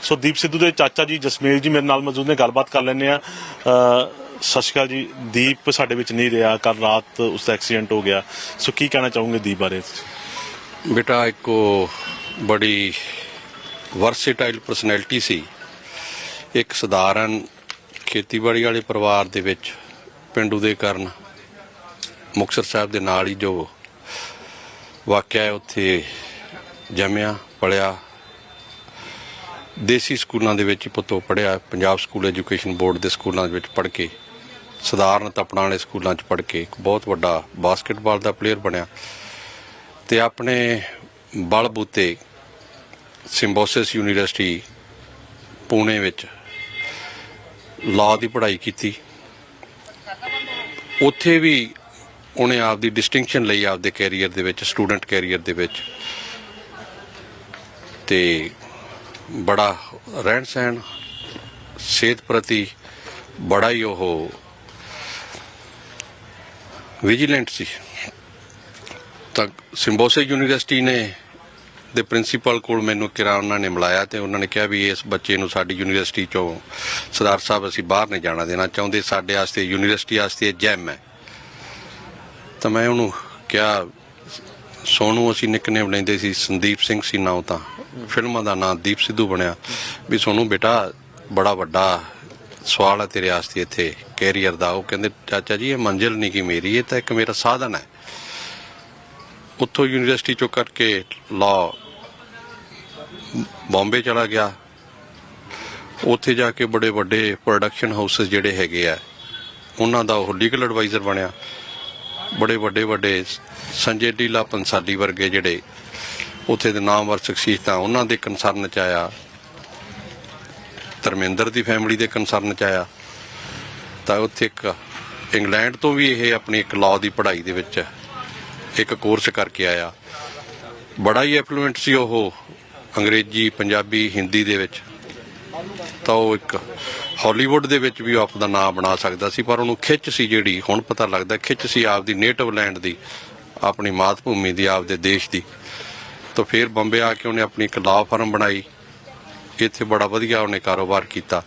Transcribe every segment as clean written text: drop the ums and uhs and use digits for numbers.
ਸੋ ਦੀਪ ਸਿੱਧੂ ਦੇ ਚਾਚਾ ਜੀ ਜਸਮੇਲ ਜੀ ਮੇਰੇ ਨਾਲ ਮੌਜੂਦ ਨੇ, ਗੱਲਬਾਤ ਕਰ ਲੈਂਦੇ ਆ। ਸਤਿ ਸ਼੍ਰੀ ਅਕਾਲ ਜੀ। ਦੀਪ ਸਾਡੇ ਵਿੱਚ ਨਹੀਂ ਰਿਹਾ, ਕੱਲ ਰਾਤ ਉਸਦਾ ਐਕਸੀਡੈਂਟ ਹੋ ਗਿਆ, ਸੋ ਕੀ ਕਹਿਣਾ ਚਾਹੋਗੇ ਦੀਪ ਬਾਰੇ? बेटा एक बड़ी ਵਰਸੇਟਾਈਲ ਪਰਸਨੈਲਿਟੀ ਸੀ। ਇੱਕ ਸਧਾਰਨ ਖੇਤੀਬਾੜੀ ਵਾਲੇ ਪਰਿਵਾਰ ਦੇ ਵਿੱਚ ਪਿੰਡੂ ਦੇ ਕਾਰਨ ਮੁਕਤਸਰ ਸਾਹਿਬ ਦੇ ਨਾਲ ਹੀ ਜੋ ਵਾਕਿਆ ਹੈ ਉੱਥੇ ਜੰਮਿਆ ਪਲਿਆ। ਦੇਸੀ ਸਕੂਲਾਂ ਦੇ ਵਿੱਚ ਪੁੱਤੋਂ ਪੜ੍ਹਿਆ, ਪੰਜਾਬ ਸਕੂਲ ਐਜੂਕੇਸ਼ਨ ਬੋਰਡ ਦੇ ਸਕੂਲਾਂ ਦੇ ਵਿੱਚ ਪੜ੍ਹ ਕੇ, ਸਧਾਰਨ ਤਪਣਾ ਵਾਲੇ ਸਕੂਲਾਂ 'ਚ ਪੜ੍ਹ ਕੇ ਇੱਕ ਬਹੁਤ ਵੱਡਾ ਬਾਸਕਟਬਾਲ ਦਾ ਪਲੇਅਰ ਬਣਿਆ ਤੇ ਆਪਣੇ ਬਲਬੂਤੇ ਸਿੰਬੋਸਿਸ ਯੂਨੀਵਰਸਿਟੀ ਪੂਣੇ ਵਿੱਚ ਲਾਅ ਦੀ ਪੜ੍ਹਾਈ ਕੀਤੀ। ਉੱਥੇ ਵੀ ਉਹਨੇ ਆਪਦੀ ਡਿਸਟਿੰਕਸ਼ਨ ਲਈ ਆਪਦੇ ਕੈਰੀਅਰ ਦੇ ਵਿੱਚ, ਸਟੂਡੈਂਟ ਕੈਰੀਅਰ ਦੇ ਵਿੱਚ, ਤੇ ਬੜਾ ਰਹਿਣ ਸਹਿਣ ਸਿਹਤ ਪ੍ਰਤੀ ਬੜਾ ਹੀ ਉਹ ਵਿਜੀਲੈਂਟ ਸੀ। ਤਾਂ ਸਿੰਬੋਸਿਸ ਯੂਨੀਵਰਸਿਟੀ ਨੇ ਦੇ ਪ੍ਰਿੰਸੀਪਲ ਕੋਲ ਮੈਨੂੰ ਕਿਹਾ, ਉਹਨਾਂ ਨੇ ਮਿਲਾਇਆ ਤੇ ਉਹਨਾਂ ਨੇ ਕਿਹਾ ਵੀ ਇਸ ਬੱਚੇ ਨੂੰ ਸਾਡੀ ਯੂਨੀਵਰਸਿਟੀ ਚੋਂ ਸਰਦਾਰ ਸਾਹਿਬ ਅਸੀਂ ਬਾਹਰ ਨਹੀਂ ਜਾਣਾ ਦੇਣਾ ਚਾਹੁੰਦੇ, ਸਾਡੇ ਵਾਸਤੇ ਯੂਨੀਵਰਸਿਟੀ ਵਾਸਤੇ ਜੈਮ ਹੈ। ਤਾਂ ਮੈਂ ਉਹਨੂੰ ਕਿਹਾ, ਸੋਨੂੰ ਅਸੀਂ ਨਿਕਨੇਮ ਲੈਂਦੇ ਸੀ, ਸੰਦੀਪ ਸਿੰਘ ਸੀ ਨਾਂ, ਤਾਂ ਫਿਲਮਾਂ ਦਾ ਨਾਂ ਦੀਪ ਸਿੱਧੂ ਬਣਿਆ, ਵੀ ਸੋਨੂੰ ਬੇਟਾ ਬੜਾ ਵੱਡਾ ਸਵਾਲ ਹੈ ਤੇਰੇ ਵਾਸਤੇ ਇੱਥੇ ਕੈਰੀਅਰ ਦਾ। ਉਹ ਕਹਿੰਦੇ ਚਾਚਾ ਜੀ ਇਹ ਮੰਜ਼ਿਲ ਨਹੀਂ ਕਿ ਮੇਰੀ, ਇਹ ਤਾਂ ਇੱਕ ਮੇਰਾ ਸਾਧਨ ਹੈ। ਉੱਥੋਂ ਯੂਨੀਵਰਸਿਟੀ ਚੋਂ ਕਰਕੇ ਲਾਅ ਬੰਬੇ ਚਲਾ ਗਿਆ। ਉੱਥੇ ਜਾ ਕੇ ਬੜੇ ਵੱਡੇ ਪ੍ਰੋਡਕਸ਼ਨ ਹਾਊਸਿਸ ਜਿਹੜੇ ਹੈਗੇ ਆ ਉਹਨਾਂ ਦਾ ਉਹ ਲੀਗਲ ਐਡਵਾਈਜ਼ਰ ਬਣਿਆ। ਬੜੇ ਵੱਡੇ ਸੰਜੇ ਲੀਲਾ ਪੰਸਾਲੀ ਵਰਗੇ ਜਿਹੜੇ ਉੱਥੇ ਦੇ ਨਾਮਵਰ ਸ਼ਖਸੀਅਤਾਂ, ਉਹਨਾਂ ਦੇ ਕੰਸਰਨ 'ਚ ਆਇਆ। ਧਰਮਿੰਦਰ ਦੀ ਫੈਮਿਲੀ ਦੇ ਕੰਸਰਨ 'ਚ ਆਇਆ। ਤਾਂ ਉੱਥੇ ਇੱਕ ਇੰਗਲੈਂਡ ਤੋਂ ਵੀ ਇਹ ਆਪਣੀ ਇੱਕ ਲਾਅ ਦੀ ਪੜ੍ਹਾਈ ਦੇ ਵਿੱਚ ਇੱਕ ਕੋਰਸ ਕਰਕੇ ਆਇਆ। ਬੜਾ ਹੀ ਐਫਲੂਐਂਟ ਸੀ ਉਹ ਅੰਗਰੇਜ਼ੀ, ਪੰਜਾਬੀ, ਹਿੰਦੀ ਦੇ ਵਿੱਚ। ਤਾਂ ਉਹ ਇੱਕ ਹਾਲੀਵੁੱਡ ਦੇ ਵਿੱਚ ਵੀ ਆਪਦਾ ਨਾਂ ਬਣਾ ਸਕਦਾ ਸੀ, ਪਰ ਉਹਨੂੰ ਖਿੱਚ ਸੀ ਜਿਹੜੀ, ਹੁਣ ਪਤਾ ਲੱਗਦਾ ਖਿੱਚ ਸੀ ਆਪਦੀ ਨੇਟਿਵ ਲੈਂਡ ਦੀ, ਆਪਣੀ ਮਾਤ ਭੂਮੀ ਦੀ, ਆਪਦੇ ਦੇਸ਼ ਦੀ। ਤਾਂ ਫਿਰ ਬੰਬੇ ਆ ਕੇ ਉਹਨੇ ਆਪਣੀ ਇੱਕ ਲਾਅ ਫਰਮ ਬਣਾਈ। ਇੱਥੇ ਬੜਾ ਵਧੀਆ ਉਹਨੇ ਕਾਰੋਬਾਰ ਕੀਤਾ।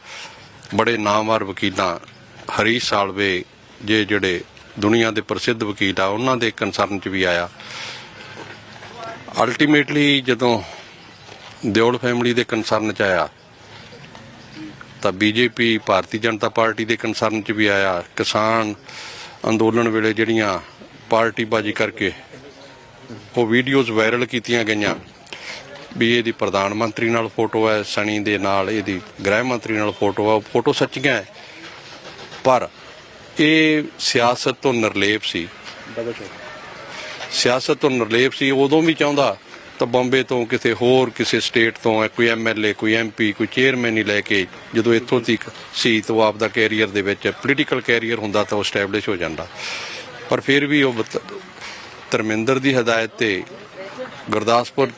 ਬੜੇ ਨਾਮਵਰ ਵਕੀਲਾਂ, ਹਰੀਸ਼ ਸਾਲਵੇ ਜਿਹੜੇ ਦੁਨੀਆ ਦੇ ਪ੍ਰਸਿੱਧ ਵਕੀਲ ਆ, ਉਹਨਾਂ ਦੇ ਕੰਸਰਨ 'ਚ ਵੀ ਆਇਆ। ਅਲਟੀਮੇਟਲੀ ਜਦੋਂ ਦਿਓਲ ਫੈਮਿਲੀ ਦੇ ਕੰਸਰਨ 'ਚ ਆਇਆ ਤਾਂ ਬੀਜੇਪੀ, ਭਾਰਤੀ ਜਨਤਾ ਪਾਰਟੀ ਦੇ ਕੰਸਰਨ 'ਚ ਵੀ ਆਇਆ। ਕਿਸਾਨ ਅੰਦੋਲਨ ਵੇਲੇ ਜਿਹੜੀਆਂ ਪਾਰਟੀਬਾਜ਼ੀ ਕਰਕੇ ਉਹ ਵੀਡੀਓਜ਼ ਵਾਇਰਲ ਕੀਤੀਆਂ ਗਈਆਂ ਵੀ ਇਹਦੀ ਪ੍ਰਧਾਨ ਮੰਤਰੀ ਨਾਲ ਫੋਟੋ ਹੈ, ਸਣੀ ਦੇ ਨਾਲ ਇਹਦੀ ਗ੍ਰਹਿ ਮੰਤਰੀ ਨਾਲ ਫੋਟੋ ਆ, ਉਹ ਫੋਟੋ ਸੱਚੀਆਂ ਹੈ, ਪਰ ਇਹ ਸਿਆਸਤ ਤੋਂ ਨਿਰਲੇਪ ਸੀ। ਸਿਆਸਤ ਤੋਂ ਨਿਰਲੇਪ ਸੀ। ਉਦੋਂ ਵੀ ਚਾਹੁੰਦਾ ਤਾਂ ਬੰਬੇ ਤੋਂ ਕਿਸੇ ਸਟੇਟ ਤੋਂ ਕੋਈ ਐਮਐਲਏ, ਕੋਈ ਐਮਪੀ, ਕੋਈ ਚੇਅਰਮੈਨ ਹੀ ਲੈ ਕੇ, ਜਦੋਂ ਇੱਥੋਂ ਤੱਕ ਸੀ ਤਾਂ ਉਹ ਆਪਦਾ ਕੈਰੀਅਰ ਦੇ ਵਿੱਚ ਪੋਲੀਟੀਕਲ ਕੈਰੀਅਰ ਹੁੰਦਾ ਤਾਂ ਉਹ ਸਟੈਬਲਿਸ਼ ਹੋ ਜਾਂਦਾ। ਪਰ ਫਿਰ ਵੀ ਉਹ ਧਰਮਿੰਦਰ ਦੀ ਹਦਾਇਤ ਤੇ ਗੁਰਦਾਸਪੁਰ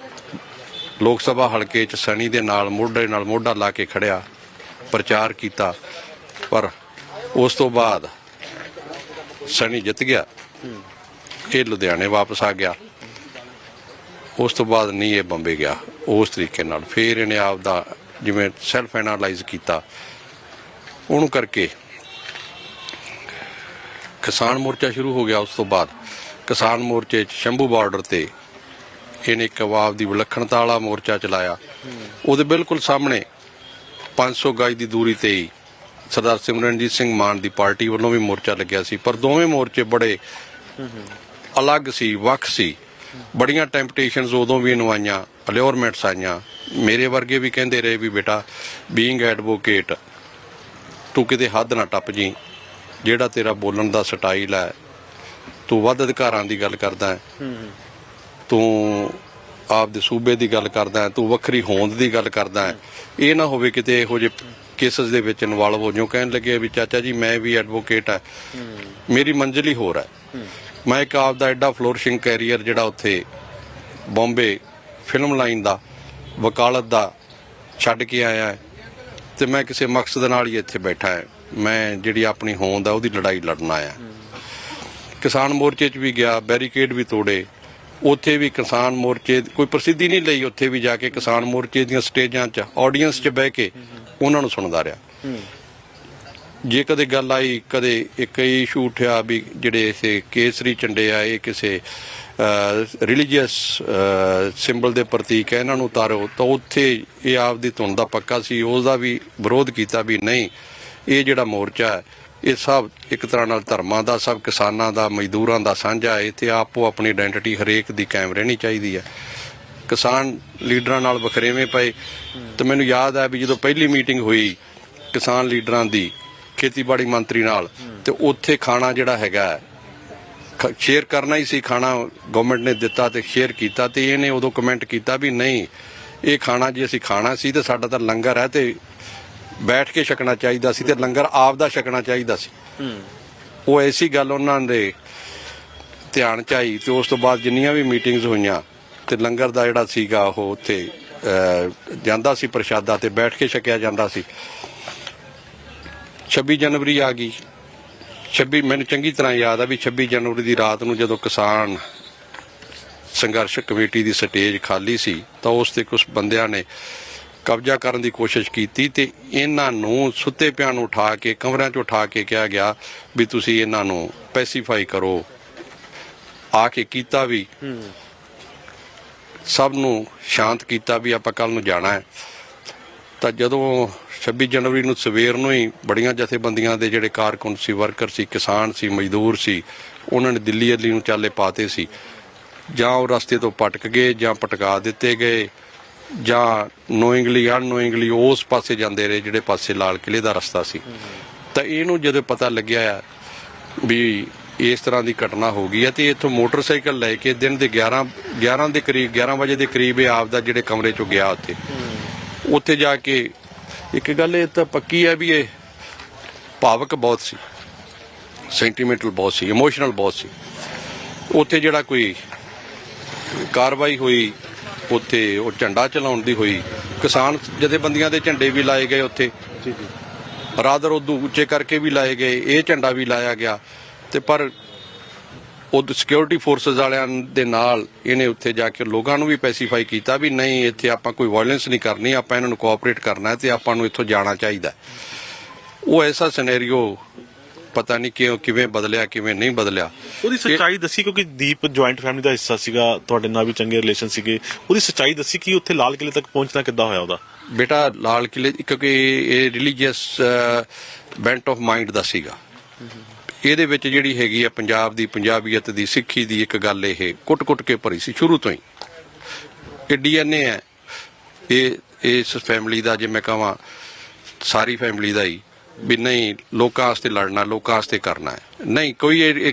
ਲੋਕ ਸਭਾ ਹਲਕੇ 'ਚ ਸਣੀ ਦੇ ਨਾਲ ਮੋਢੇ ਨਾਲ ਮੋਢਾ ਲਾ ਕੇ ਖੜਿਆ, ਪ੍ਰਚਾਰ ਕੀਤਾ। ਪਰ ਉਸ ਤੋਂ ਬਾਅਦ ਸਣੀ ਜਿੱਤ ਗਿਆ, ਇਹ ਲੁਧਿਆਣੇ ਵਾਪਸ ਆ ਗਿਆ। ਉਸ ਤੋਂ ਬਾਅਦ ਨਹੀਂ ਇਹ ਬੰਬੇ ਗਿਆ ਉਸ ਤਰੀਕੇ ਨਾਲ। ਫਿਰ ਇਹਨੇ ਆਪਦਾ ਜਿਵੇਂ ਸੈਲਫ ਐਨਾਲਾਈਜ਼ ਕੀਤਾ, ਉਹਨੂੰ ਕਰਕੇ ਕਿਸਾਨ ਮੋਰਚਾ ਸ਼ੁਰੂ ਹੋ ਗਿਆ। ਉਸ ਤੋਂ ਬਾਅਦ ਕਿਸਾਨ ਮੋਰਚੇ 'ਚ ਸ਼ੰਭੂ ਬਾਰਡਰ ਤੇ ਇਹਨੇ ਇੱਕ ਆਵਾਜ਼ ਦੀ ਵਿਲੱਖਣਤਾ ਵਾਲਾ ਮੋਰਚਾ ਚਲਾਇਆ। ਉਹਦੇ ਬਿਲਕੁਲ ਸਾਹਮਣੇ 500 ਗਜ ਦੀ ਦੂਰੀ ਤੇ ਹੀ ਸਰਦਾਰ ਸਿਮਰਨਜੀਤ ਸਿੰਘ ਮਾਨ ਦੀ ਪਾਰਟੀ ਵੱਲੋਂ ਵੀ ਮੋਰਚਾ ਲੱਗਿਆ ਸੀ। ਪਰ ਦੋਵੇਂ ਮੋਰਚੇ ਬੜੇ ਅਲੱਗ ਸੀ, ਵੱਖ ਸੀ। ਬੜੀਆਂ ਟੈਂਪਟੇਸ਼ਨਸ ਉਦੋਂ ਵੀ ਇਹਨੂੰ ਆਈਆਂ, ਅਲਿਓਰਮੈਂਟਸ ਆਈਆਂ। ਮੇਰੇ ਵਰਗੇ ਵੀ ਕਹਿੰਦੇ ਰਹੇ ਵੀ ਬੇਟਾ ਬੀਇੰਗ ਐਡਵੋਕੇਟ ਤੂੰ ਕਿਤੇ ਹੱਦ ਨਾ ਟੱਪ ਜੀ, ਜਿਹੜਾ ਤੇਰਾ ਬੋਲਣ ਦਾ ਸਟਾਈਲ ਹੈ, ਤੂੰ ਵੱਧ ਅਧਿਕਾਰਾਂ ਦੀ ਗੱਲ ਕਰਦਾ ਹੈ, ਤੂੰ ਆਪਦੇ ਸੂਬੇ ਦੀ ਗੱਲ ਕਰਦਾ ਹੈ, ਤੂੰ ਵੱਖਰੀ ਹੋਂਦ ਦੀ ਗੱਲ ਕਰਦਾ ਹੈ। ਇਹ ਨਾ ਹੋਵੇ ਕਿਤੇ ਇਹੋ ਜਿਹੇ ਕੇਸਿਸ ਦੇ ਵਿੱਚ ਇਨਵੋਲਵ ਹੋ ਜਾਓ। ਕਹਿਣ ਲੱਗੇ ਵੀ ਚਾਚਾ ਜੀ ਮੈਂ ਵੀ ਐਡਵੋਕੇਟ ਹੈ, ਮੇਰੀ ਮੰਜ਼ਿਲ ਹੀ ਹੋਰ ਹੈ। ਮੈਂ ਇੱਕ ਆਪਦਾ ਐਡਾ ਫਲੋਰਿਸ਼ਿੰਗ ਕੈਰੀਅਰ ਜਿਹੜਾ ਉੱਥੇ ਬੰਬੇ ਫਿਲਮ ਲਾਈਨ ਦਾ, ਵਕਾਲਤ ਦਾ ਛੱਡ ਕੇ ਆਇਆ ਹੈ, ਤੇ ਮੈਂ ਕਿਸੇ ਮਕਸਦ ਨਾਲ ਹੀ ਇੱਥੇ ਬੈਠਾ ਹੈ। ਮੈਂ ਜਿਹੜੀ ਆਪਣੀ ਹੋਂਦ ਆ ਉਹਦੀ ਲੜਾਈ ਲੜਨ ਆਇਆ। ਕਿਸਾਨ ਮੋਰਚੇ 'ਚ ਵੀ ਗਿਆ, ਬੈਰੀਕੇਡ ਵੀ ਤੋੜੇ, ਉੱਥੇ ਵੀ ਕਿਸਾਨ ਮੋਰਚੇ ਕੋਈ ਪ੍ਰਸਿੱਧੀ ਨਹੀਂ ਲਈ, ਉੱਥੇ ਵੀ ਜਾ ਕੇ ਕਿਸਾਨ ਮੋਰਚੇ ਦੀਆਂ ਸਟੇਜਾਂ 'ਚ ਆਡੀਅנס 'ਚ ਬਹਿ ਕੇ ਉਹਨਾਂ ਨੂੰ ਸੁਣਦਾ ਰਿਹਾ। ਜੇ ਕਦੇ ਗੱਲ ਆਈ, ਕਦੇ ਇੱਕ ਇਸ਼ੂ ਉੱਠਿਆ ਵੀ ਜਿਹੜੇ ਇਸੇ ਕੇਸਰੀ ਝੰਡੇ ਆ ਇਹ ਕਿਸੇ ਰਿਲੀਜੀਅਸ ਸਿੰਬਲ ਦੇ ਪ੍ਰਤੀਕ ਹੈ, ਇਹਨਾਂ ਨੂੰ ਉਤਾਰੋ, ਤਾਂ ਉੱਥੇ ਇਹ ਆਪਦੀ ਧੁਨ ਦਾ ਪੱਕਾ ਸੀ, ਉਸਦਾ ਵੀ ਵਿਰੋਧ ਕੀਤਾ ਵੀ ਨਹੀਂ, ਇਹ ਜਿਹੜਾ ਮੋਰਚਾ ਹੈ ਇਹ ਸਭ ਇੱਕ ਤਰ੍ਹਾਂ ਨਾਲ ਧਰਮਾਂ ਦਾ, ਸਭ ਕਿਸਾਨਾਂ ਦਾ, ਮਜ਼ਦੂਰਾਂ ਦਾ ਸਾਂਝਾ ਹੈ, ਤੇ ਆਪੋ ਆਪਣੀ ਆਇਡੈਂਟੀਟੀ ਹਰੇਕ ਦੀ ਕਾਇਮ ਰਹਿਣੀ ਚਾਹੀਦੀ ਹੈ। ਕਿਸਾਨ ਲੀਡਰਾਂ ਨਾਲ ਵਖਰੇਵੇਂ ਪਏ। ਤੇ ਮੈਨੂੰ ਯਾਦ ਹੈ ਵੀ ਜਦੋਂ ਪਹਿਲੀ ਮੀਟਿੰਗ ਹੋਈ ਕਿਸਾਨ ਲੀਡਰਾਂ ਦੀ ਖੇਤੀਬਾੜੀ ਮੰਤਰੀ ਨਾਲ, ਤੇ ਉੱਥੇ ਖਾਣਾ ਜਿਹੜਾ ਹੈਗਾ ਸ਼ੇਅਰ ਕਰਨਾ ਹੀ ਸੀ, ਖਾਣਾ ਗਵਰਨਮੈਂਟ ਨੇ ਦਿੱਤਾ ਤੇ ਸ਼ੇਅਰ ਕੀਤਾ, ਤੇ ਇਹਨੇ ਉਦੋਂ ਕਮੈਂਟ ਕੀਤਾ ਵੀ ਨਹੀਂ, ਇਹ ਖਾਣਾ ਜੇ ਅਸੀਂ ਖਾਣਾ ਸੀ ਤੇ ਸਾਡਾ ਤਾਂ ਲੰਗਰ ਹੈ ਤੇ ਬੈਠ ਕੇ ਛਕਣਾ ਚਾਹੀਦਾ ਸੀ, ਤੇ ਲੰਗਰ ਆਪ ਦਾ ਛਕਣਾ ਚਾਹੀਦਾ ਸੀ। ਉਹ ਐਸੀ ਗੱਲ ਉਹਨਾਂ ਦੇ ਧਿਆਨ ਚ ਆਈ, ਤੇ ਉਸ ਤੋਂ ਬਾਅਦ ਜਿੰਨੀਆਂ ਵੀ ਮੀਟਿੰਗਸ ਹੋਈਆਂ ਤੇ ਲੰਗਰ ਦਾ ਜਿਹੜਾ ਸੀਗਾ ਉਹ ਉੱਥੇ ਜਾਂਦਾ ਸੀ ਪ੍ਰਸ਼ਾਦਾ, ਤੇ ਬੈਠ ਕੇ ਛਕਿਆ ਜਾਂਦਾ ਸੀ। 26 ਜਨਵਰੀ ਆ ਗਈ। ਮੈਨੂੰ ਚੰਗੀ ਤਰ੍ਹਾਂ ਯਾਦ ਆ ਵੀ 26 ਜਨਵਰੀ ਦੀ ਰਾਤ ਨੂੰ ਜਦੋਂ ਕਿਸਾਨ ਸੰਘਰਸ਼ ਕਮੇਟੀ ਦੀ ਸਟੇਜ ਖਾਲੀ ਸੀ, ਤਾਂ ਉਸ ਤੇ ਕੁਝ ਬੰਦਿਆਂ ਨੇ ਕਬਜ਼ਾ ਕਰਨ ਦੀ ਕੋਸ਼ਿਸ਼ ਕੀਤੀ, ਤੇ ਇਹਨਾਂ ਨੂੰ ਸੁੱਤੇ ਪਿਆਂ ਨੂੰ ਉਠਾ ਕੇ ਕਮਰਿਆਂ 'ਚ ਉਠਾ ਕੇ ਕਿਹਾ ਗਿਆ ਵੀ ਤੁਸੀਂ ਇਹਨਾਂ ਨੂੰ ਪੈਸੀਫਾਈ ਕਰੋ। ਆ ਕੇ ਕੀਤਾ ਵੀ, ਸਭ ਨੂੰ ਸ਼ਾਂਤ ਕੀਤਾ ਵੀ ਆਪਾਂ ਕੱਲ ਨੂੰ ਜਾਣਾ ਹੈ। ਤਾਂ ਜਦੋਂ 26 ਜਨਵਰੀ ਨੂੰ ਸਵੇਰ ਨੂੰ ਹੀ ਬੜੀਆਂ ਜਥੇਬੰਦੀਆਂ ਦੇ ਜਿਹੜੇ ਕਾਰਕੁਨ ਸੀ, ਵਰਕਰ ਸੀ, ਕਿਸਾਨ ਸੀ, ਮਜ਼ਦੂਰ ਸੀ, ਉਹਨਾਂ ਨੇ ਦਿੱਲੀ ਅੱਲੀ ਨੂੰ ਚਾਲੇ ਪਾਤੇ ਸੀ। ਜਾਂ ਉਹ ਰਸਤੇ ਤੋਂ ਪਟਕ ਗਏ, ਜਾਂ ਪਟਕਾ ਦਿੱਤੇ ਗਏ, ਜਾਂ ਨੋਇੰਗਲੀ ਅਨਨੋਇੰਗਲੀ ਉਸ ਪਾਸੇ ਜਾਂਦੇ ਰਹੇ ਜਿਹੜੇ ਪਾਸੇ ਲਾਲ ਕਿਲੇ ਦਾ ਰਸਤਾ ਸੀ। ਤਾਂ ਇਹਨੂੰ ਜਦੋਂ ਪਤਾ ਲੱਗਿਆ ਵੀ ਇਸ ਤਰ੍ਹਾਂ ਦੀ ਘਟਨਾ ਹੋ ਗਈ ਹੈ, ਤੇ ਇੱਥੋਂ ਮੋਟਰਸਾਈਕਲ ਲੈ ਕੇ ਦਿਨ ਦੇ 11 ਦੇ ਕਰੀਬ, 11 ਵਜੇ ਦੇ ਕਰੀਬ ਇਹ ਆਪ ਦਾ ਜਿਹੜੇ ਕਮਰੇ 'ਚੋਂ ਗਿਆ ਉੱਥੇ ਜਾ ਕੇ ਇੱਕ ਗੱਲ ਇਹ ਤਾਂ ਪੱਕੀ ਹੈ ਵੀ ਇਹ ਭਾਵਕ ਬਹੁਤ ਸੀ, ਸੈਂਟੀਮੈਂਟਲ ਬਹੁਤ ਸੀ, ਇਮੋਸ਼ਨਲ ਬਹੁਤ ਸੀ। ਉੱਥੇ ਜਿਹੜਾ ਕੋਈ ਕਾਰਵਾਈ ਹੋਈ, ਉੱਥੇ ਉਹ ਝੰਡਾ ਚਲਾਉਣ ਦੀ ਹੋਈ, ਕਿਸਾਨ ਜਥੇਬੰਦੀਆਂ ਦੇ ਝੰਡੇ ਵੀ ਲਾਏ ਗਏ ਉੱਥੇ, ਰਾਦਰ ਉਦੋਂ ਉੱਚੇ ਕਰਕੇ ਵੀ ਲਾਏ ਗਏ, ਇਹ ਝੰਡਾ ਵੀ ਲਾਇਆ ਗਿਆ। ਤੇ ਪਰ ਉਹ ਸਿਕਿਉਰਿਟੀ ਫੋਰਸਸ ਵਾਲਿਆਂ ਦੇ ਨਾਲ ਇਹਨੇ ਉੱਥੇ ਜਾ ਕੇ ਲੋਕਾਂ ਨੂੰ ਵੀ ਪੈਸੀਫਾਈ ਕੀਤਾ ਵੀ ਨਹੀਂ, ਇੱਥੇ ਆਪਾਂ ਕੋਈ ਵਾਇਲੈਂਸ ਨਹੀਂ ਕਰਨੀ, ਆਪਾਂ ਇਹਨਾਂ ਨੂੰ ਕੋਆਪਰੇਟ ਕਰਨਾ ਤੇ ਆਪਾਂ ਨੂੰ ਇੱਥੋਂ ਜਾਣਾ ਚਾਹੀਦਾ। ਉਹ ਐਸਾ ਸਿਨੈਰੀਓ ਪਤਾ ਨਹੀਂ ਕਿਵੇਂ ਬਦਲਿਆ, ਕਿਵੇਂ ਨਹੀਂ ਬਦਲਿਆ। ਉਹਦੀ ਸੱਚਾਈ ਦੱਸੀ, ਕਿਉਂਕਿ ਦੀਪ ਜੁਆਇੰਟ ਫੈਮਿਲੀ ਦਾ ਹਿੱਸਾ ਸੀਗਾ, ਤੁਹਾਡੇ ਨਾਲ ਵੀ ਚੰਗੇ ਰਿਲੇਸ਼ਨ ਸੀਗੇ। ਉਹਦੀ ਸੱਚਾਈ ਦੱਸੀ ਕਿ ਉੱਥੇ ਲਾਲ ਕਿਲੇ ਤੱਕ ਪਹੁੰਚਣਾ ਕਿੱਦਾਂ ਹੋਇਆ ਉਹਦਾ? ਬੇਟਾ ਲਾਲ ਕਿਲੇ, ਕਿਉਂਕਿ ਇਹ ਰਿਲੀਜੀਅਸ ਬੈਂਟ ਆਫ ਮਾਈਂਡ ਦਾ ਸੀਗਾ। ਇਹਦੇ ਵਿੱਚ ਜਿਹੜੀ ਹੈਗੀ ਆ ਪੰਜਾਬ ਦੀ, ਪੰਜਾਬੀਅਤ ਦੀ, ਸਿੱਖੀ ਦੀ ਇੱਕ ਗੱਲ ਇਹ ਕੁੱਟ-ਕੁੱਟ ਕੇ ਭਰੀ ਸੀ ਸ਼ੁਰੂ ਤੋਂ ਹੀ। ਇਹ DNA ਹੈ ਇਹ ਇਸ ਫੈਮਿਲੀ ਦਾ, ਜੇ ਮੈਂ ਕਹਾਂ ਸਾਰੀ ਫੈਮਿਲੀ ਦਾ ਹੀ, ਵੀ ਨਹੀਂ ਲੋਕਾਂ ਵਾਸਤੇ ਲੜਨਾ, ਲੋਕਾਂ ਵਾਸਤੇ ਕਰਨਾ ਹੈ। ਨਹੀਂ,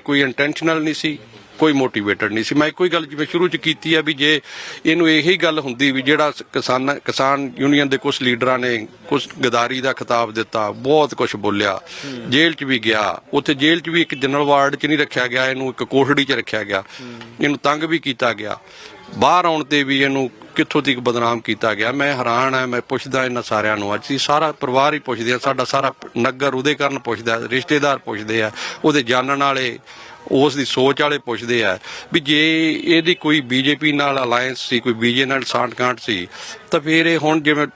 ਕੋਈ ਇੰਟੈਂਸ਼ਨਲ ਨਹੀਂ ਸੀ, ਕੋਈ ਮੋਟੀਵੇਟਡ ਨਹੀਂ ਸੀ। ਮੈਂ ਇੱਕੋ ਹੀ ਗੱਲ ਜਿਵੇਂ ਸ਼ੁਰੂ 'ਚ ਕੀਤੀ ਹੈ ਵੀ ਜੇ ਇਹਨੂੰ ਇਹੀ ਗੱਲ ਹੁੰਦੀ ਵੀ ਜਿਹੜਾ ਕਿਸਾਨ ਯੂਨੀਅਨ ਦੇ ਕੁਝ ਲੀਡਰਾਂ ਨੇ ਕੁਝ ਗਦਾਰੀ ਦਾ ਖਿਤਾਬ ਦਿੱਤਾ, ਬਹੁਤ ਕੁਝ ਬੋਲਿਆ, ਜੇਲ੍ਹ 'ਚ ਵੀ ਗਿਆ, ਉੱਥੇ ਜੇਲ੍ਹ 'ਚ ਵੀ ਇੱਕ ਜਨਰਲ ਵਾਰਡ 'ਚ ਨਹੀਂ ਰੱਖਿਆ ਗਿਆ, ਇਹਨੂੰ ਇੱਕ ਕੋਠੜੀ 'ਚ ਰੱਖਿਆ ਗਿਆ, ਇਹਨੂੰ ਤੰਗ ਵੀ ਕੀਤਾ ਗਿਆ, ਬਾਹਰ ਆਉਣ ਤੇ ਵੀ ਇਹਨੂੰ ਕਿੱਥੋਂ ਤੱਕ ਬਦਨਾਮ ਕੀਤਾ ਗਿਆ। ਮੈਂ ਹੈਰਾਨ ਆ, ਮੈਂ ਪੁੱਛਦਾ ਇਹਨਾਂ ਸਾਰਿਆਂ ਨੂੰ, ਅੱਜ ਅਸੀਂ ਸਾਰਾ ਪਰਿਵਾਰ ਹੀ ਪੁੱਛਦੇ ਆ, ਸਾਡਾ ਸਾਰਾ ਨਗਰ ਉਹਦੇ ਕਾਰਨ ਪੁੱਛਦਾ, ਰਿਸ਼ਤੇਦਾਰ ਪੁੱਛਦੇ ਆ, ਉਹਦੇ ਜਾਣਨ ਵਾਲੇ, ਉਸ ਦੀ ਸੋਚ ਵਾਲੇ ਪੁੱਛਦੇ ਆ ਵੀ ਜੇ ਇਹਦੀ ਕੋਈ ਬੀਜੇਪੀ ਨਾਲ ਅਲਾਇੰਸ ਸੀ, ਕੋਈ ਬੀਜੇ ਨਾਲ ਸਾਂਠ-ਗਾਂਠ ਸੀ, ਤਾਂ ਫਿਰ ਇਹ ਹੁਣ ਜਿਵੇਂ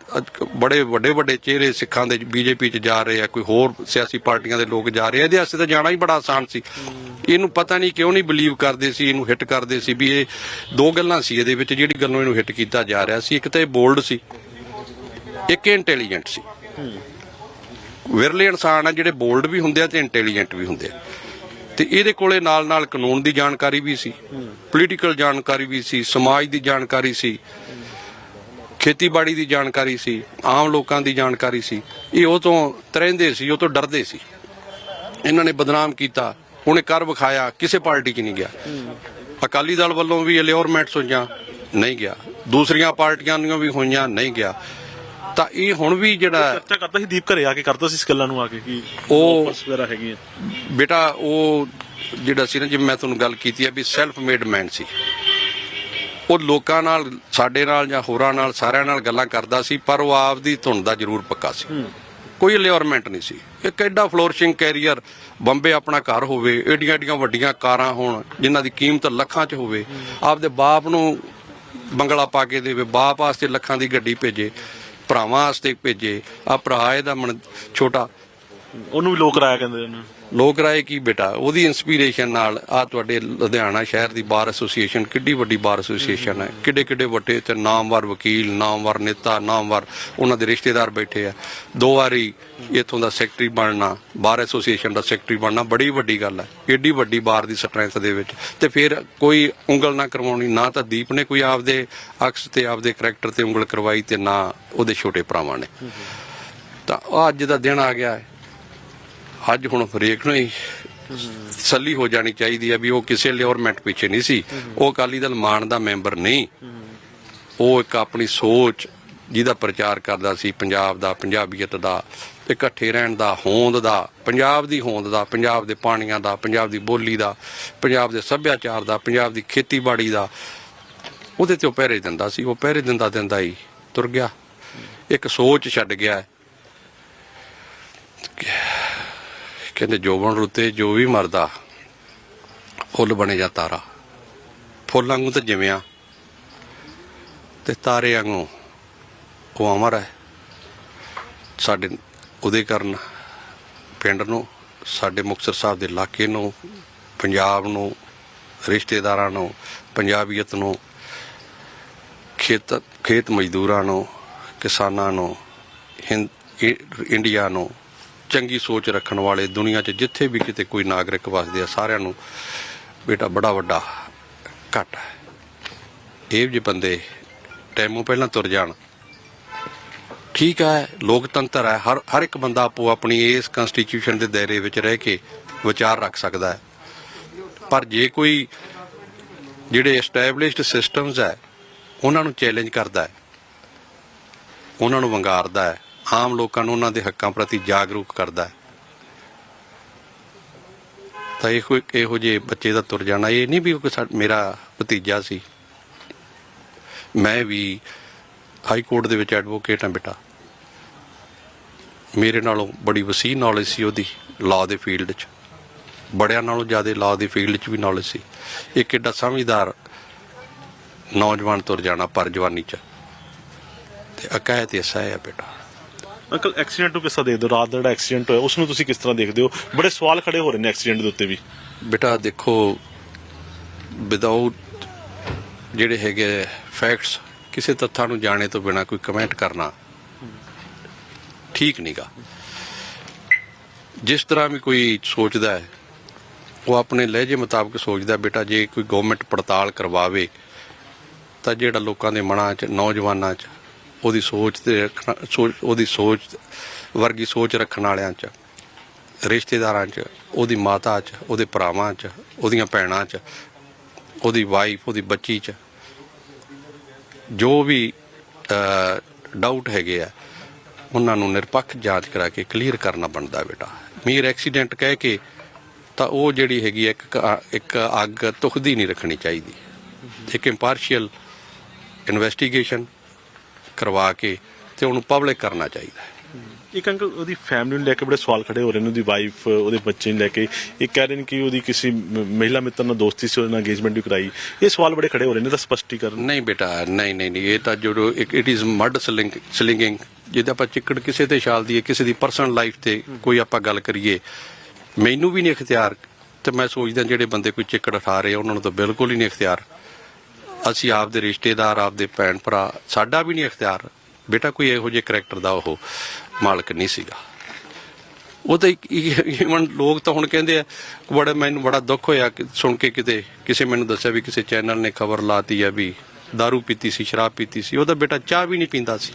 ਬੜੇ ਵੱਡੇ ਚਿਹਰੇ ਸਿੱਖਾਂ ਦੇ ਬੀਜੇਪੀ 'ਚ ਜਾ ਰਹੇ ਆ, ਕੋਈ ਹੋਰ ਸਿਆਸੀ ਪਾਰਟੀਆਂ ਦੇ ਲੋਕ ਜਾ ਰਹੇ ਆ, ਇਹਦੇ ਵਾਸਤੇ ਤਾਂ ਜਾਣਾ ਹੀ ਬੜਾ ਆਸਾਨ ਸੀ। ਇਹਨੂੰ ਪਤਾ ਨਹੀਂ ਕਿਉਂ ਨਹੀਂ ਬਿਲੀਵ ਕਰਦੇ ਸੀ, ਇਹਨੂੰ ਹਿੱਟ ਕਰਦੇ ਸੀ ਵੀ ਇਹ ਦੋ ਗੱਲਾਂ ਸੀ ਇਹਦੇ ਵਿੱਚ ਜਿਹੜੀ ਗੱਲੋਂ ਇਹਨੂੰ ਹਿੱਟ ਕੀਤਾ ਜਾ ਰਿਹਾ ਸੀ। ਇੱਕ ਤਾਂ ਇਹ ਬੋਲਡ ਸੀ, ਇੱਕ ਇੰਟੈਲੀਜੈਂਟ ਸੀ। ਵਿਰਲੇ ਇਨਸਾਨ ਆ ਜਿਹੜੇ ਬੋਲਡ ਵੀ ਹੁੰਦੇ ਆ ਤੇ ਇੰਟੈਲੀਜੈਂਟ ਵੀ ਹੁੰਦੇ ਆ। ਤੇ ਇਹਦੇ ਕੋਲੇ ਨਾਲ ਕਾਨੂੰਨ ਦੀ ਜਾਣਕਾਰੀ ਵੀ ਸੀ, ਪੋਲੀਟੀਕਲ ਜਾਣਕਾਰੀ ਵੀ ਸੀ, ਸਮਾਜ ਦੀ ਜਾਣਕਾਰੀ ਸੀ, ਖੇਤੀਬਾੜੀ ਦੀ ਜਾਣਕਾਰੀ ਸੀ, ਆਮ ਲੋਕਾਂ ਦੀ ਜਾਣਕਾਰੀ ਸੀ। ਇਹ ਉਹ ਤੋਂ ਤਰਹਿੰਦੇ ਸੀ, ਉਹ ਤੋਂ ਡਰਦੇ ਸੀ। ਇਹਨਾਂ ਨੇ ਬਦਨਾਮ ਕੀਤਾ, ਉਹਨੇ ਕਰ ਵਿਖਾਇਆ, ਕਿਸੇ ਪਾਰਟੀ 'ਚ ਨਹੀਂ ਗਿਆ। ਅਕਾਲੀ ਦਲ ਵੱਲੋਂ ਵੀ ਅਲਿਓਰਮੈਂਟਸ ਹੋਈਆਂ, ਨਹੀਂ ਗਿਆ, ਦੂਸਰੀਆਂ ਪਾਰਟੀਆਂ ਦੀਆਂ ਵੀ ਹੋਈਆਂ, ਨਹੀਂ ਗਿਆ। ਤਾਂ ਇਹ ਹੁਣ ਵੀ ਜਿਹੜਾ ਚਰਚਾ ਕਰਦਾ ਸੀ, ਦੀਪ ਘਰੇ ਆ ਕੇ ਕਰਦਾ ਸੀ ਇਸ ਗੱਲਾਂ ਨੂੰ ਆ ਕੇ ਕਿ ਉਹ ਵਗੈਰਾ ਹੈਗੀਆਂ। ਬੇਟਾ ਉਹ ਜਿਹੜਾ ਸੀ ਨਾ, ਜਿਵੇਂ ਮੈਂ ਤੁਹਾਨੂੰ ਗੱਲ ਕੀਤੀ ਹੈ ਵੀ ਸੈਲਫ ਮੇਡ ਮੈਨ ਸੀ। ਉਹ ਲੋਕਾਂ ਨਾਲ, ਸਾਡੇ ਨਾਲ ਜਾਂ ਹੋਰਾਂ ਨਾਲ, ਸਾਰਿਆਂ ਨਾਲ ਗੱਲਾਂ ਕਰਦਾ ਸੀ, ਪਰ ਉਹ ਆਪ ਦੀ ਧੁਨ ਦਾ ਜ਼ਰੂਰ ਪੱਕਾ ਸੀ। ਕੋਈ ਅਲਿਓਰਮੈਂਟ ਨਹੀਂ ਸੀ। ਇੱਕ ਐਡਾ ਫਲੋਰਿਸ਼ਿੰਗ ਕੈਰੀਅਰ ਬੰਬੇ ਆਪਣਾ ਘਰ ਹੋਵੇ, ਏਡੀਆਂ ਏਡੀਆਂ ਵੱਡੀਆਂ ਕਾਰਾਂ ਹੋਣ ਜਿਨ੍ਹਾਂ ਦੀ ਕੀਮਤ ਲੱਖਾਂ 'ਚ ਹੋਵੇ, ਆਪਦੇ ਬਾਪ ਨੂੰ ਬੰਗਲਾ ਪਾ ਕੇ ਦੇਵੇ, ਬਾਪ ਵਾਸਤੇ ਲੱਖਾਂ ਦੀ ਗੱਡੀ ਭੇਜੇ, ਭਰਾਵਾਂ ਵਾਸਤੇ ਭੇਜੇ, ਆ ਭਰਾ ਇਹਦਾ ਛੋਟਾ, ਉਹਨੂੰ ਵੀ ਲੋਕ ਰਾਇਆ ਕਹਿੰਦੇ ਨੇ। ਲੋਕ ਰਾਏ ਕੀ ਬੇਟਾ, ਉਹਦੀ ਇਨਸਪੀਰੇਸ਼ਨ ਨਾਲ ਆ ਤੁਹਾਡੇ ਲੁਧਿਆਣਾ ਸ਼ਹਿਰ ਦੀ ਬਾਰ ਐਸੋਸੀਏਸ਼ਨ ਕਿੱਡੀ ਵੱਡੀ ਬਾਰ ਐਸੋਸੀਏਸ਼ਨ ਹੈ, ਕਿੱਡੇ ਕਿੱਡੇ ਵੱਡੇ ਤੇ ਨਾਮਵਰ ਵਕੀਲ, ਨਾਮਵਰ ਨੇਤਾ, ਨਾਮਵਰ ਉਹਨਾਂ ਦੇ ਰਿਸ਼ਤੇਦਾਰ ਬੈਠੇ ਆ। 2 ਵਾਰੀ ਇੱਥੋਂ ਦਾ ਸੈਕਟਰੀ ਬਣਨਾ, ਬਾਰ ਐਸੋਸੀਏਸ਼ਨ ਦਾ ਸੈਕਟਰੀ ਬਣਨਾ ਬੜੀ ਵੱਡੀ ਗੱਲ ਹੈ, ਏਡੀ ਵੱਡੀ ਬਾਰ ਦੀ ਸਟਰੈਂਥ ਦੇ ਵਿੱਚ। ਤੇ ਫਿਰ ਕੋਈ ਉਂਗਲ ਨਾ ਕਰਵਾਉਣੀ, ਨਾ ਤਾਂ ਦੀਪ ਨੇ ਕੋਈ ਆਪਦੇ ਅਕਸ ਤੇ ਆਪਦੇ ਕਰੈਕਟਰ ਤੇ ਉਂਗਲ ਕਰਵਾਈ ਤੇ ਨਾ ਉਹਦੇ ਛੋਟੇ ਭਰਾਵਾਂ ਨੇ। ਤਾਂ ਅੱਜ ਦਾ ਦਿਨ ਆ ਗਿਆ ਹੈ। ਅੱਜ ਹੁਣ ਹਰੇਕ ਨੂੰ ਹੀ ਤਸੱਲੀ ਹੋ ਜਾਣੀ ਚਾਹੀਦੀ ਹੈ ਵੀ ਉਹ ਕਿਸੇ ਅਲਿਓਰਮੈਂਟ ਪਿੱਛੇ ਨਹੀਂ ਸੀ, ਉਹ ਅਕਾਲੀ ਦਲ ਮਾਣ ਦਾ ਮੈਂਬਰ ਨਹੀਂ, ਉਹ ਇੱਕ ਆਪਣੀ ਸੋਚ ਜਿਹਦਾ ਪ੍ਰਚਾਰ ਕਰਦਾ ਸੀ, ਪੰਜਾਬ ਦਾ, ਪੰਜਾਬੀਅਤ ਦਾ, ਇਕੱਠੇ ਰਹਿਣ ਦਾ, ਹੋਂਦ ਦਾ, ਪੰਜਾਬ ਦੀ ਹੋਂਦ ਦਾ, ਪੰਜਾਬ ਦੇ ਪਾਣੀਆਂ ਦਾ, ਪੰਜਾਬ ਦੀ ਬੋਲੀ ਦਾ, ਪੰਜਾਬ ਦੇ ਸੱਭਿਆਚਾਰ ਦਾ, ਪੰਜਾਬ ਦੀ ਖੇਤੀਬਾੜੀ ਦਾ, ਉਹਦੇ ਤੇ ਉਹ ਪਹਿਰੇ ਦਿੰਦਾ ਸੀ। ਉਹ ਪਹਿਰੇ ਦਿੰਦਾ ਦਿੰਦਾ ਹੀ ਤੁਰ ਗਿਆ, ਇੱਕ ਸੋਚ ਛੱਡ ਗਿਆ। ਕਹਿੰਦੇ ਜੋਬਨ ਰੁੱਤੇ ਜੋ ਵੀ ਮਰਦਾ ਫੁੱਲ ਬਣੇ ਜਾਂ ਤਾਰਾ, ਫੁੱਲ ਵਾਂਗੂ ਤਾਂ ਜਿਵੇਂ ਤੇ ਤਾਰੇ ਵਾਂਗੂ ਉਹ ਅਮਰ ਹੈ। ਸਾਡੇ ਉਹਦੇ ਕਾਰਨ ਪਿੰਡ ਨੂੰ, ਸਾਡੇ ਮੁਕਤਸਰ ਸਾਹਿਬ ਦੇ ਇਲਾਕੇ ਨੂੰ, ਪੰਜਾਬ ਨੂੰ, ਰਿਸ਼ਤੇਦਾਰਾਂ ਨੂੰ, ਪੰਜਾਬੀਅਤ ਨੂੰ, ਖੇਤ ਮਜ਼ਦੂਰਾਂ ਨੂੰ, ਕਿਸਾਨਾਂ ਨੂੰ, ਇੰਡੀਆ ਨੂੰ, ਚੰਗੀ ਸੋਚ ਰੱਖਣ ਵਾਲੇ ਦੁਨੀਆ 'ਚ ਜਿੱਥੇ ਵੀ ਕਿਤੇ ਕੋਈ ਨਾਗਰਿਕ ਵਸਦੇ ਆ, ਸਾਰਿਆਂ ਨੂੰ ਬੇਟਾ ਬੜਾ ਵੱਡਾ ਘੱਟ ਹੈ। ਇਹ ਜਿਹੇ ਬੰਦੇ ਟਾਈਮੋਂ ਪਹਿਲਾਂ ਤੁਰ ਜਾਣ, ਠੀਕ ਹੈ, ਲੋਕਤੰਤਰ ਹੈ, ਹਰ ਇੱਕ ਬੰਦਾ ਆਪੋ ਆਪਣੀ ਇਸ ਕਨਸਟੀਟਿਊਸ਼ਨ ਦੇ ਦਾਇਰੇ ਵਿੱਚ ਰਹਿ ਕੇ ਵਿਚਾਰ ਰੱਖ ਸਕਦਾ ਹੈ। ਪਰ ਜੇ ਕੋਈ ਜਿਹੜੇ ਐਸਟੈਬਲਿਸ਼ਡ ਸਿਸਟਮਸ ਹੈ ਉਹਨਾਂ ਨੂੰ ਚੈਲੰਜ ਕਰਦਾ ਹੈ, ਉਹਨਾਂ ਨੂੰ ਵੰਗਾਰਦਾ ਹੈ, ਆਮ ਲੋਕਾਂ ਨੂੰ ਉਹਨਾਂ ਦੇ ਹੱਕਾਂ ਪ੍ਰਤੀ ਜਾਗਰੂਕ ਕਰਦਾ ਹੈ, ਤਾਂ ਇਹੋ ਜਿਹੇ ਬੱਚੇ ਦਾ ਤੁਰ ਜਾਣਾ, ਇਹ ਨਹੀਂ ਵੀ ਮੇਰਾ ਭਤੀਜਾ ਸੀ, ਮੈਂ ਵੀ ਹਾਈ ਕੋਰਟ ਦੇ ਵਿੱਚ ਐਡਵੋਕੇਟ ਹਾਂ ਬੇਟਾ, ਮੇਰੇ ਨਾਲੋਂ ਬੜੀ ਵਸੀਹ ਨੌਲੇਜ ਸੀ ਉਹਦੀ ਲਾਅ ਦੇ ਫੀਲਡ 'ਚ, ਬੜਿਆਂ ਨਾਲੋਂ ਜ਼ਿਆਦਾ ਲਾਅ ਦੀ ਫੀਲਡ 'ਚ ਵੀ ਨੌਲੇਜ ਸੀ। ਇੱਕ ਏਡਾ ਸਮਝਦਾਰ ਨੌਜਵਾਨ ਤੁਰ ਜਾਣਾ ਪਰ ਜਵਾਨੀ 'ਚ, ਤੇ ਅਕਾਇ ਤੇ ਐਸਾ ਹੈ ਬੇਟਾ। ਅੰਕਲ ਐਕਸੀਡੈਂਟ ਨੂੰ ਕਿੱਸਾ ਦੇ ਦਿਓ, ਰਾਤ ਦਾ ਜਿਹੜਾ ਐਕਸੀਡੈਂਟ ਹੋਇਆ ਉਸ ਨੂੰ ਤੁਸੀਂ ਕਿਸ ਤਰ੍ਹਾਂ ਦੇਖਦੇ ਹੋ? ਬੜੇ ਸਵਾਲ ਖੜੇ ਹੋ ਰਹੇ ਨੇ ਐਕਸੀਡੈਂਟ ਦੇ ਉੱਤੇ ਵੀ। ਬੇਟਾ ਦੇਖੋ, ਵਿਦਆਊਟ ਜਿਹੜੇ ਹੈਗੇ ਫੈਕਟਸ, ਕਿਸੇ ਤੱਥਾਂ ਨੂੰ ਜਾਣੇ ਤੋਂ ਬਿਨਾਂ ਕੋਈ ਕਮੈਂਟ ਕਰਨਾ ਠੀਕ ਨਹੀਂਗਾ। ਜਿਸ ਤਰ੍ਹਾਂ ਵੀ ਕੋਈ ਸੋਚਦਾ ਹੈ ਉਹ ਆਪਣੇ ਲਹਿਜੇ ਮੁਤਾਬਕ ਸੋਚਦਾ। ਬੇਟਾ ਜੇ ਕੋਈ ਗਵਰਨਮੈਂਟ ਪੜਤਾਲ ਕਰਵਾਵੇ ਤਾਂ ਜਿਹੜਾ ਲੋਕਾਂ ਦੇ ਮਨਾਂ 'ਚ, ਨੌਜਵਾਨਾਂ 'ਚ ਉਹਦੀ ਸੋਚ ਤੇ ਉਹਦੀ ਸੋਚ ਵਰਗੀ ਸੋਚ ਰੱਖਣ ਵਾਲਿਆਂ 'ਚ, ਰਿਸ਼ਤੇਦਾਰਾਂ 'ਚ, ਉਹਦੀ ਮਾਤਾ 'ਚ, ਉਹਦੇ ਭਰਾਵਾਂ 'ਚ, ਉਹਦੀਆਂ ਭੈਣਾਂ 'ਚ, ਉਹਦੀ ਵਾਈਫ, ਉਹਦੀ ਬੱਚੀ 'ਚ ਜੋ ਵੀ ਡਾਊਟ ਹੈਗੇ ਆ ਉਹਨਾਂ ਨੂੰ ਨਿਰਪੱਖ ਜਾਂਚ ਕਰਾ ਕੇ ਕਲੀਅਰ ਕਰਨਾ ਬਣਦਾ ਬੇਟਾ। ਮੀਰ ਐਕਸੀਡੈਂਟ ਕਹਿ ਕੇ ਤਾਂ ਉਹ ਜਿਹੜੀ ਹੈਗੀ ਇੱਕ ਅੱਗ ਤੁਖਦੀ ਨਹੀਂ ਰੱਖਣੀ ਚਾਹੀਦੀ। ਇੱਕ ਇੰਪਾਰਸ਼ੀਅਲ ਇਨਵੈਸਟੀਗੇਸ਼ਨ ਕਰਵਾ ਕੇ ਤੇ ਉਹਨੂੰ ਪਬਲਿਕ ਕਰਨਾ ਚਾਹੀਦਾ ਹੈ। ਇੱਕ ਅੰਕਲ ਉਹਦੀ ਫੈਮਿਲੀ ਨੂੰ ਲੈ ਕੇ ਬੜੇ ਸਵਾਲ ਖੜੇ ਹੋ ਰਹੇ ਨੇ, ਉਹਦੀ ਵਾਈਫ, ਉਹਦੇ ਬੱਚੇ ਨੂੰ ਲੈ ਕੇ। ਇਹ ਕਹਿ ਰਹੇ ਨੇ ਕਿ ਉਹਦੀ ਕਿਸੇ ਮਹਿਲਾ ਮਿੱਤਰ ਨਾਲ ਦੋਸਤੀ ਸੀ, ਉਹਦੇ ਨਾਲ ਅੰਗੇਜਮੈਂਟ ਵੀ ਕਰਾਈ। ਇਹ ਸਵਾਲ ਬੜੇ ਖੜੇ ਹੋ ਰਹੇ ਨੇ, ਤਾਂ ਸਪਸ਼ਟੀਕਰਨ। ਨਹੀਂ ਬੇਟਾ, ਨਹੀਂ, ਇਹ ਤਾਂ ਜੋ ਇਟ ਇਜ਼ ਮਡ ਸਲਿੰਗਿੰਗ, ਜਿਹਦੇ ਆਪਾਂ ਚਿੱਕੜ ਕਿਸੇ ਤੇ ਛਾਲ ਦੀਏ, ਕਿਸੇ ਦੀ ਪਰਸਨਲ ਲਾਈਫ ਤੇ ਕੋਈ ਆਪਾਂ ਗੱਲ ਕਰੀਏ, ਮੈਨੂੰ ਵੀ ਨਹੀਂ ਇਖਤਿਆਰ, ਤੇ ਮੈਂ ਸੋਚਦਾ ਜਿਹੜੇ ਬੰਦੇ ਕੋਈ ਚਿੱਕੜ ਉਠਾ ਰਹੇ ਉਹਨਾਂ ਨੂੰ ਤਾਂ ਬਿਲਕੁਲ ਹੀ ਨਹੀਂ ਇਖਤਿਆਰ। ਅਸੀਂ ਆਪਦੇ ਰਿਸ਼ਤੇਦਾਰ, ਆਪਦੇ ਭੈਣ ਭਰਾ, ਸਾਡਾ ਵੀ ਨਹੀਂ ਇਖਤਿਆਰ। ਬੇਟਾ ਕੋਈ ਇਹੋ ਜਿਹੇ ਕਰੈਕਟਰ ਦਾ ਉਹ ਮਾਲਕ ਨਹੀਂ ਸੀਗਾ। ਉਹ ਤਾਂ ਈਵਨ ਲੋਕ ਤਾਂ ਹੁਣ ਕਹਿੰਦੇ ਆ, ਮੈਨੂੰ ਬੜਾ ਦੁੱਖ ਹੋਇਆ ਸੁਣ ਕੇ, ਕਿਤੇ ਕਿਸੇ ਮੈਨੂੰ ਦੱਸਿਆ ਵੀ ਕਿਸੇ ਚੈਨਲ ਨੇ ਖਬਰ ਲਾਤੀ ਆ ਵੀ ਦਾਰੂ ਪੀਤੀ ਸੀ, ਸ਼ਰਾਬ ਪੀਤੀ ਸੀ। ਉਹਦਾ ਬੇਟਾ ਚਾਹ ਵੀ ਨਹੀਂ ਪੀਂਦਾ ਸੀ।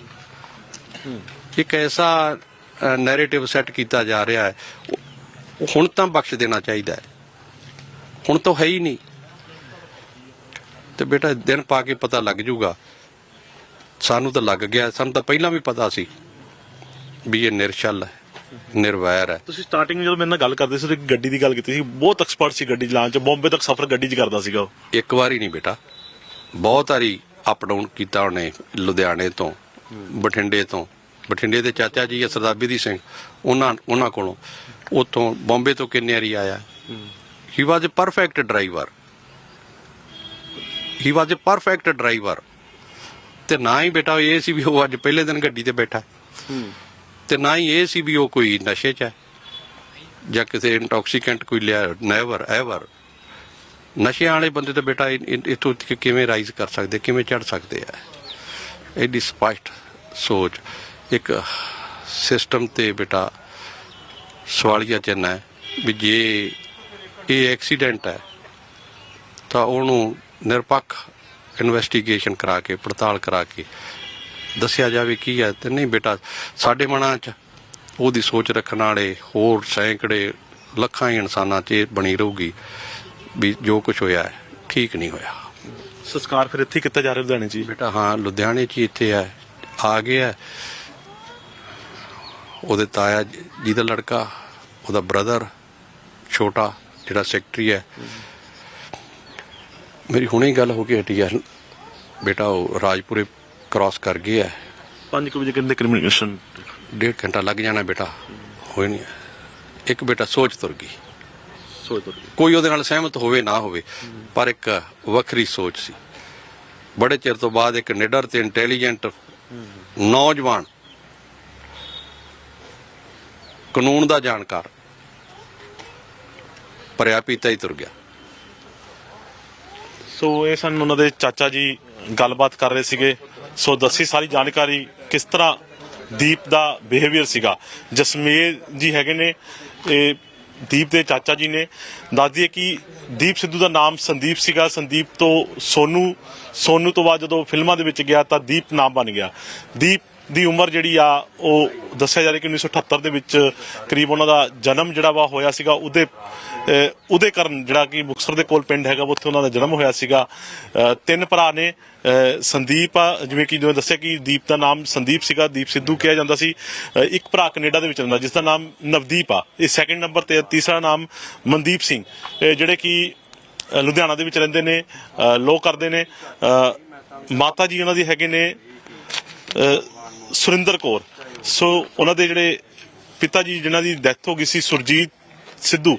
ਇੱਕ ਐਸਾ ਨੈਰੇਟਿਵ ਸੈੱਟ ਕੀਤਾ ਜਾ ਰਿਹਾ ਹੈ, ਹੁਣ ਤਾਂ ਬਖਸ਼ ਦੇਣਾ ਚਾਹੀਦਾ ਹੈ, ਹੁਣ ਤਾਂ ਹੈ ਹੀ ਨਹੀਂ। ਤੇ ਬੇਟਾ ਦਿਨ ਪਾ ਕੇ ਪਤਾ ਲੱਗ ਜੂਗਾ। ਸਾਨੂੰ ਤਾਂ ਲੱਗ ਗਿਆ, ਸਾਨੂੰ ਤਾਂ ਪਹਿਲਾਂ ਵੀ ਪਤਾ ਸੀ ਵੀ ਇਹ ਨਿਰਛਲ ਹੈ, ਨਿਰਵੈਰ ਹੈ। ਤੁਸੀਂ ਸਟਾਰਟਿੰਗ ਜਦੋਂ ਮੇਰੇ ਨਾਲ ਗੱਲ ਕਰਦੇ ਸੀ, ਗੱਡੀ ਦੀ ਗੱਲ ਕੀਤੀ ਸੀ, ਬਹੁਤ ਐਕਸਪਰਟ ਸੀ ਗੱਡੀ ਚਲਾਉਣ 'ਚ, ਬੰਬੇ ਤੱਕ ਸਫ਼ਰ ਗੱਡੀ 'ਚ ਕਰਦਾ ਸੀਗਾ ਉਹ। ਇੱਕ ਵਾਰੀ ਨਹੀਂ ਬੇਟਾ, ਬਹੁਤ ਵਾਰੀ ਅਪ ਡਾਊਨ ਕੀਤਾ ਉਹਨੇ, ਲੁਧਿਆਣੇ ਤੋਂ, ਬਠਿੰਡੇ ਤੋਂ, ਬਠਿੰਡੇ ਦੇ ਚਾਚਾ ਜੀ ਆ ਸਰਦਾਰ ਬਿਧੀ ਸਿੰਘ, ਉਹਨਾਂ ਕੋਲੋਂ, ਉੱਥੋਂ ਬੰਬੇ ਤੋਂ ਕਿੰਨੇ ਵਾਰੀ ਆਇਆ। ਹੀ ਵਾਜ ਅ ਪਰਫੈਕਟ ਡਰਾਈਵਰ, ਹੀ ਵਾਜ ਅ ਪਰਫੈਕਟ ਡਰਾਈਵਰ। ਤੇ ਨਾ ਹੀ ਬੇਟਾ ਇਹ ਸੀ ਵੀ ਉਹ ਅੱਜ ਪਹਿਲੇ ਦਿਨ ਗੱਡੀ ਤੇ ਬੈਠਾ, ਤੇ ਨਾ ਹੀ ਇਹ ਸੀ ਵੀ ਉਹ ਕੋਈ ਨਸ਼ੇ 'ਚ ਹੈ ਜਾਂ ਕਿਸੇ ਇੰਟੌਕਸੀਕੈਂਟ ਕੋਈ ਲਿਆ। Never ever. ਨਸ਼ਿਆਂ ਵਾਲੇ ਬੰਦੇ ਤਾਂ ਬੇਟਾ ਇੱਥੋਂ ਕਿਵੇਂ ਰਾਈਜ਼ ਕਰ ਸਕਦੇ, ਕਿਵੇਂ ਚੜ ਸਕਦੇ ਆ। ਐਡੀ ਸਪਸ਼ਟ ਸੋਚ, ਇੱਕ ਸਿਸਟਮ ਤੇ ਬੇਟਾ ਸਵਾਲੀਆ ਚਿੰਨ੍ਹ ਹੈ ਵੀ ਜੇ ਇਹ ਐਕਸੀਡੈਂਟ ਹੈ ਤਾਂ ਉਹਨੂੰ ਨਿਰਪੱਖ ਇਨਵੈਸਟੀਗੇਸ਼ਨ ਕਰਾ ਕੇ, ਪੜਤਾਲ ਕਰਾ ਕੇ ਦੱਸਿਆ ਜਾਵੇ ਕੀ ਹੈ। ਤੇ ਨਹੀਂ ਬੇਟਾ, ਸਾਡੇ ਮਨਾਂ 'ਚ ਉਹਦੀ ਸੋਚ ਰੱਖਣ ਵਾਲੇ ਹੋਰ ਸੈਂਕੜੇ ਲੱਖਾਂ ਹੀ ਇਨਸਾਨਾਂ 'ਚ ਇਹ ਬਣੀ ਰਹੂਗੀ ਵੀ ਜੋ ਕੁਝ ਹੋਇਆ ਹੈ ਠੀਕ ਨਹੀਂ ਹੋਇਆ। ਸੰਸਕਾਰ ਫਿਰ ਇੱਥੇ ਕੀਤਾ ਜਾ ਰਿਹਾ ਲੁਧਿਆਣੇ 'ਚ ਜੀ? ਬੇਟਾ ਹਾਂ, ਲੁਧਿਆਣੇ 'ਚ ਹੀ ਇੱਥੇ ਆ ਗਿਆ। ਉਹਦੇ ਤਾਇਆ ਜੀ ਦਾ ਲੜਕਾ, ਉਹਦਾ ਬ੍ਰਦਰ ਛੋਟਾ ਜਿਹੜਾ ਸੈਕਟਰੀ ਹੈ, ਮੇਰੀ ਹੁਣੇ ਹੀ ਗੱਲ ਹੋ ਕੇ ਹਟੀ ਹੈ ਬੇਟਾ, ਉਹ ਰਾਜਪੁਰੇ ਕ੍ਰਾਸ ਕਰ ਗਏ ਹੈ। 5 ਵਜੇ ਕਹਿੰਦੇ ਕਮਿਊਨੀਕੇਸ਼ਨ 1.5 ਘੰਟਾ ਲੱਗ ਜਾਣਾ ਬੇਟਾ, ਹੋਈ ਨਹੀਂ। ਇੱਕ ਬੇਟਾ ਸੋਚ ਤੁਰ ਗਈ। ਕੋਈ ਉਹਦੇ ਨਾਲ ਸਹਿਮਤ ਹੋਵੇ ਨਾ ਹੋਵੇ, ਪਰ ਇੱਕ ਵੱਖਰੀ ਸੋਚ ਸੀ। ਬੜੇ ਚਿਰ ਤੋਂ ਬਾਅਦ ਇੱਕ ਨਿਡਰ ਤੇ ਇੰਟੈਲੀਜੈਂਟ ਨੌਜਵਾਨ, ਕਾਨੂੰਨ ਦਾ ਜਾਣਕਾਰ, ਭਰਿਆ ਪੀਤਾ ਹੀ ਤੁਰ ਗਿਆ। ਸੋ ਇਹ ਸਨ ਉਹਨਾਂ ਦੇ ਚਾਚਾ ਜੀ, ਗੱਲਬਾਤ ਕਰ ਰਹੇ ਸੀਗੇ। ਸੋ ਦੱਸੀ ਸਾਰੀ ਜਾਣਕਾਰੀ ਕਿਸ ਤਰ੍ਹਾਂ ਦੀਪ ਦਾ ਬਿਹੇਵੀਅਰ ਸੀਗਾ। ਜਸਮੇਰ ਜੀ ਹੈਗੇ ਨੇ, ਇਹ ਦੀਪ ਦੇ ਚਾਚਾ ਜੀ ਨੇ। ਦੱਸ ਦਈਏ ਕਿ ਦੀਪ ਸਿੱਧੂ ਦਾ ਨਾਮ ਸੰਦੀਪ ਸੀਗਾ। ਸੰਦੀਪ ਤੋਂ ਸੋਨੂ ਤੋਂ ਬਾਅਦ ਜਦੋਂ ਫਿਲਮਾਂ ਦੇ ਵਿੱਚ ਗਿਆ ਤਾਂ ਦੀਪ ਨਾਮ ਬਣ ਗਿਆ। ਦੀਪ ਦੀ ਉਮਰ ਜਿਹੜੀ ਆ ਉਹ ਦੱਸਿਆ ਜਾ ਰਿਹਾ ਕਿ 1978 ਦੇ ਵਿੱਚ ਕਰੀਬ ਉਹਨਾਂ ਦਾ ਜਨਮ ਜਿਹੜਾ ਵਾ ਹੋਇਆ ਸੀਗਾ। ਉਹਦੇ ਕਾਰਨ ਜਿਹੜਾ ਕਿ ਮੁਕਤਸਰ ਦੇ ਕੋਲ ਪਿੰਡ ਹੈਗਾ, ਉੱਥੇ ਉਹਨਾਂ ਦਾ ਜਨਮ ਹੋਇਆ ਸੀਗਾ। 3 ਭਰਾ ਨੇ। ਸੰਦੀਪ ਆ, ਜਿਵੇਂ ਦੱਸਿਆ ਕਿ ਦੀਪ ਦਾ ਨਾਮ ਸੰਦੀਪ ਸੀਗਾ, ਦੀਪ ਸਿੱਧੂ ਕਿਹਾ ਜਾਂਦਾ ਸੀ। ਇੱਕ ਭਰਾ ਕੈਨੇਡਾ ਦੇ ਵਿੱਚ ਰਹਿੰਦਾ ਜਿਸ ਦਾ ਨਾਮ ਨਵਦੀਪ ਆ, ਇਹ ਸੈਕਿੰਡ ਨੰਬਰ ਤੇ। ਤੀਸਰਾ ਨਾਮ ਮਨਦੀਪ ਸਿੰਘ, ਜਿਹੜੇ ਕਿ ਲੁਧਿਆਣਾ ਦੇ ਵਿੱਚ ਰਹਿੰਦੇ ਨੇ, ਲੋ ਕਰਦੇ ਨੇ। ਮਾਤਾ ਜੀ ਉਹਨਾਂ ਦੀ ਹੈਗੇ ਨੇ ਸੁਰਿੰਦਰ ਕੌਰ। ਸੋ ਉਹਨਾਂ ਦੇ ਜਿਹੜੇ ਪਿਤਾ ਜੀ ਜਿਨ੍ਹਾਂ ਦੀ ਡੈਥ ਹੋ ਗਈ ਸੀ, ਸੁਰਜੀਤ ਸਿੱਧੂ,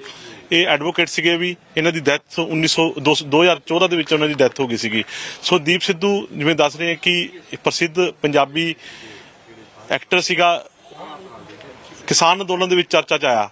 ਇਹ ਐਡਵੋਕੇਟ ਸੀਗੇ ਵੀ। ਇਹਨਾਂ ਦੀ ਡੈਥ 2014 ਦੇ ਵਿੱਚ ਉਹਨਾਂ ਦੀ ਡੈਥ ਹੋ ਗਈ ਸੀਗੀ। ਸੋ ਦੀਪ ਸਿੱਧੂ ਜਿਵੇਂ ਦੱਸ ਰਹੇ ਕਿ ਪ੍ਰਸਿੱਧ ਪੰਜਾਬੀ ਐਕਟਰ ਸੀਗਾ। ਕਿਸਾਨ ਅੰਦੋਲਨ ਦੇ ਵਿੱਚ ਚਰਚਾ 'ਚ ਆਇਆ।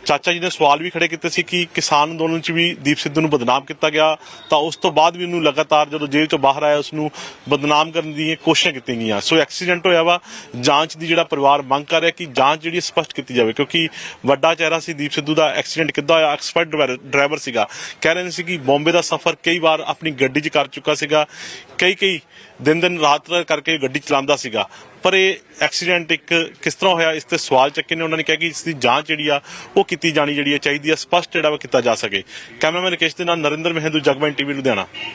ਚਾਚਾ ਜੀ ਨੇ ਸਵਾਲ ਵੀ ਖੜੇ ਕੀਤੇ ਸੀ ਕਿ ਕਿਸਾਨ ਅੰਦੋਲਨ 'ਚ ਵੀ ਦੀਪ ਸਿੱਧੂ ਨੂੰ ਬਦਨਾਮ ਕੀਤਾ ਗਿਆ, ਤਾਂ ਉਸ ਤੋਂ ਬਾਅਦ ਵੀ ਉਹਨੂੰ ਲਗਾਤਾਰ ਜਦੋਂ ਜੇਲ੍ਹ 'ਚੋਂ ਬਾਹਰ ਆਇਆ ਉਸਨੂੰ ਬਦਨਾਮ ਕਰਨ ਦੀਆਂ ਕੋਸ਼ਿਸ਼ਾਂ ਕੀਤੀਆਂ ਗਈਆਂ। ਸੋ ਐਕਸੀਡੈਂਟ ਹੋਇਆ ਵਾ, ਜਾਂਚ ਦੀ ਜਿਹੜਾ ਪਰਿਵਾਰ ਮੰਗ ਕਰ ਰਿਹਾ ਕਿ ਜਾਂਚ ਜਿਹੜੀ ਸਪਸ਼ਟ ਕੀਤੀ ਜਾਵੇ, ਕਿਉਂਕਿ ਵੱਡਾ ਚਿਹਰਾ ਸੀ ਦੀਪ ਸਿੱਧੂ ਦਾ। ਐਕਸੀਡੈਂਟ ਕਿੱਦਾਂ ਹੋਇਆ? ਐਕਸਪਰਟ ਡਰਾਈਵਰ ਸੀਗਾ। ਕਹਿ ਰਹੇ ਸੀ ਕਿ ਬੰਬੇ ਦਾ ਸਫ਼ਰ ਕਈ ਵਾਰ ਆਪਣੀ ਗੱਡੀ 'ਚ ਕਰ ਚੁੱਕਾ ਸੀਗਾ, ਕਈ ਦਿਨ ਰਾਤ ਕਰਕੇ ਗੱਡੀ ਚਲਾਉਂਦਾ ਸੀਗਾ। ਪਰ ਇਹ ਐਕਸੀਡੈਂਟ ਇੱਕ ਕਿਸ ਤਰ੍ਹਾਂ ਹੋਇਆ, ਇਸ ਤੇ ਸਵਾਲ ਚੱਕੇ ਨੇ। ਉਹਨਾਂ ਨੇ ਕਿਹਾ ਕਿ ਇਸ ਦੀ ਜਾਂਚ ਜਿਹੜੀ ਆ ਉਹ ਕੀਤੀ ਜਾਣੀ ਜਿਹੜੀ ਚਾਹੀਦੀ ਆ, ਸਪਸ਼ਟ ਜਿਹੜਾ ਵਾ ਕੀਤਾ ਜਾ ਸਕੇ। ਕੈਮਰਾਮੈਨ ਰਕੇਸ਼ ਦੇ ਨਾਲ ਨਰਿੰਦਰ ਮਹਿੰਦੂ, ਜਗਬਾਣੀ ਟੀਵੀ ਲੁਧਿਆਣਾ।